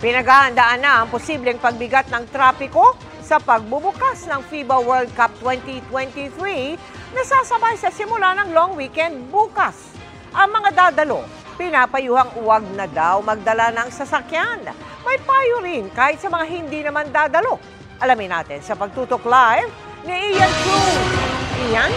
Pinaghahandaan na ang posibleng pagbigat ng trapiko sa pagbubukas ng FIBA World Cup 2023 na sasabay sa simula ng long weekend bukas. Ang mga dadalo, pinapayuhang uwag na daw magdala ng sasakyan. May payo rin kahit sa mga hindi naman dadalo. Alamin natin sa Pagtutok Live ni Ian Cruz. Ian?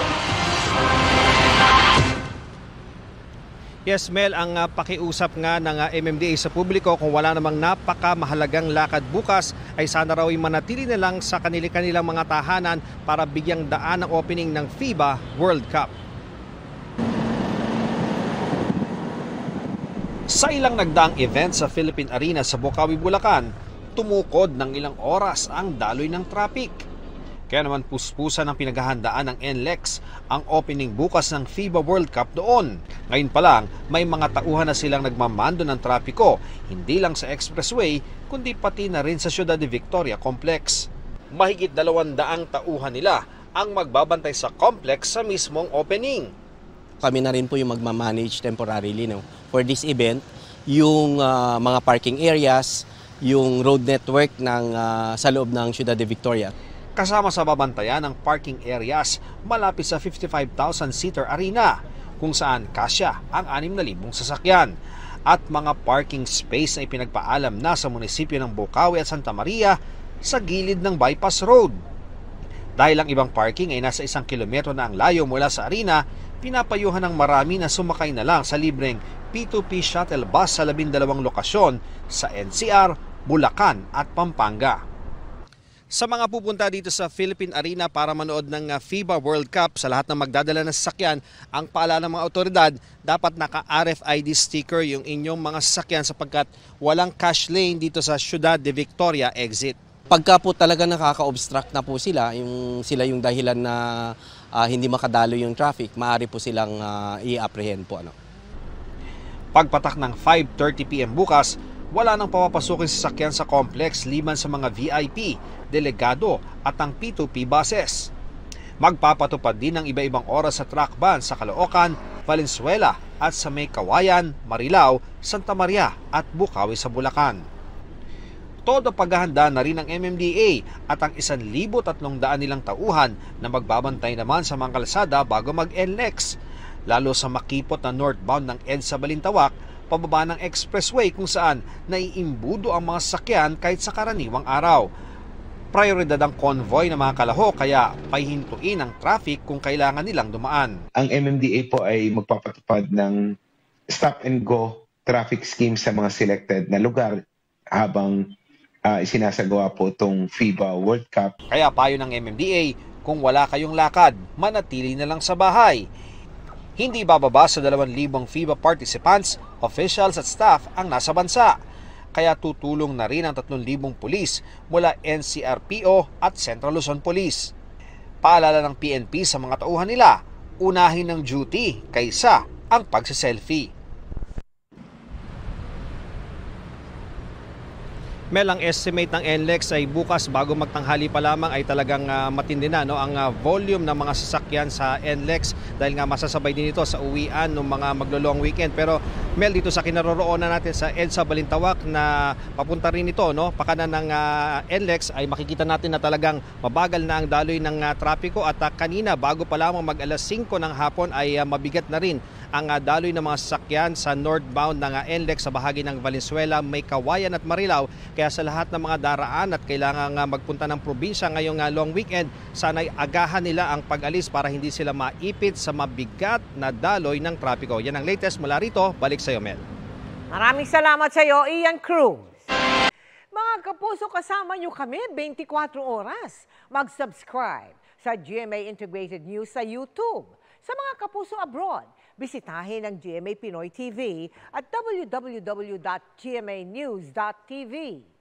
Yes, Mel, ang pakiusap nga ng MMDA sa publiko kung wala namang napakamahalagang lakad bukas ay sana raw ay manatili na lang sa kanilang mga tahanan para bigyang daan ang opening ng FIBA World Cup. Sa ilang nagdaang event sa Philippine Arena sa Bocaue, Bulacan, tumukod ng ilang oras ang daloy ng traffic. Kaya naman puspusan ng pinaghahandaan ng NLEX ang opening bukas ng FIBA World Cup doon. Ngayon pa lang, may mga tauhan na silang nagmamando ng trapiko, hindi lang sa expressway, kundi pati na rin sa Ciudad de Victoria Complex. Mahigit 200 tauhan nila ang magbabantay sa complex sa mismong opening. Kami na rin po yung magmamanage temporarily for this event, yung mga parking areas, yung road network sa loob ng Ciudad de Victoria. Kasama sa babantayan ng parking areas malapit sa 55,000-seater arena kung saan kasya ang 6,000 sasakyan at mga parking space na ipinagpaalam na sa munisipyo ng Bocaue at Santa Maria sa gilid ng bypass road. Dahil ang ibang parking ay nasa 1 kilometro na ang layo mula sa arena, pinapayuhan ng marami na sumakay na lang sa libreng P2P shuttle bus sa 12 lokasyon sa NCR, Bulacan at Pampanga. Sa mga pupunta dito sa Philippine Arena para manood ng FIBA World Cup, sa lahat ng magdadala ng sasakyan, ang paalala ng mga otoridad, dapat naka-RFID sticker yung inyong mga sasakyan sapagkat walang cash lane dito sa Ciudad de Victoria exit. Pagka po talaga nakaka-obstruct na po sila yung dahilan na hindi makadalo yung traffic, maaari po silang i-apprehend po. Pagpatak ng 5:30 PM bukas, wala nang papapasukin sasakyan sa complex liman sa mga VIP, delegado at ang P2P buses. Magpapatupad din ng iba-ibang oras sa track ban sa Caloocan, Valenzuela at sa May Kawayan, Marilao, Santa Maria at Bocaue sa Bulacan. Todo paghahanda na rin ng MMDA at ang 1,300 nilang tauhan na magbabantay naman sa mga kalsada bago mag-NLEX, lalo sa makipot na northbound ng EDSA Balintawak, pababa ng expressway kung saan naiimbudo ang mga sasakyan kahit sa karaniwang araw. Prioridad ang convoy ng mga kalaho kaya pahihintuin ang traffic kung kailangan nilang dumaan. Ang MMDA po ay magpapatupad ng stop and go traffic scheme sa mga selected na lugar habang isinasagawa po itong FIBA World Cup. Kaya payo ng MMDA, kung wala kayong lakad, manatili na lang sa bahay. Hindi bababa sa 2,000 FIBA participants, officials at staff ang nasa bansa. Kaya tutulong na rin ang 3,000 pulis mula NCRPO at Central Luzon Police. Paalala ng PNP sa mga tauhan nila, unahin ng duty kaysa ang pagsiselfie. Mel, ang estimate ng NLEX ay bukas bago magtanghali pa lamang ay talagang matindi na ang volume ng mga sasakyan sa NLEX dahil nga masasabay din ito sa uwian ng mga maglo-long weekend. Pero Mel, dito sa kinaroroonan natin sa EDSA Balintawak na papunta rin ito, pakanan ng NLEX ay makikita natin na talagang mabagal na ang daloy ng trapiko at kanina bago pa lamang mag alas 5 ng hapon ay mabigat na rin ang daloy ng mga sasakyan sa northbound ng NLEX sa bahagi ng Valenzuela, May Kawayan at Marilao. Kaya sa lahat ng mga daraan at kailangan magpunta ng probinsya ngayong long weekend, sana'y agahan nila ang pag-alis para hindi sila maipit sa mabigat na daloy ng trapiko. Yan ang latest mula rito. Balik sa iyo, Mel. Maraming salamat sa iyo, Ian Cruz. Mga kapuso, kasama nyo kami 24 oras. Mag-subscribe sa GMA Integrated News sa YouTube. Sa mga kapuso abroad, bisitahin ang GMA Pinoy TV at www.gmanews.tv.